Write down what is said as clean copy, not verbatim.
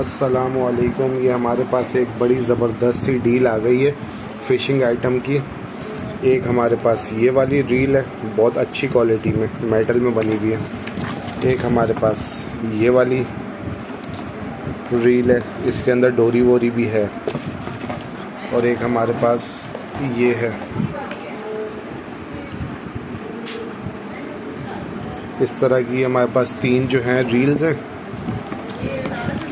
अस्सलामुअलैकुम। ये हमारे पास एक बड़ी ज़बरदस्त सी डील आ गई है फ़िशिंग आइटम की। एक हमारे पास ये वाली रील है, बहुत अच्छी क्वालिटी में मेटल में बनी हुई है। एक हमारे पास ये वाली रील है, इसके अंदर डोरी वोरी भी है। और एक हमारे पास ये है। इस तरह की हमारे पास 3 जो हैं रील्स हैं।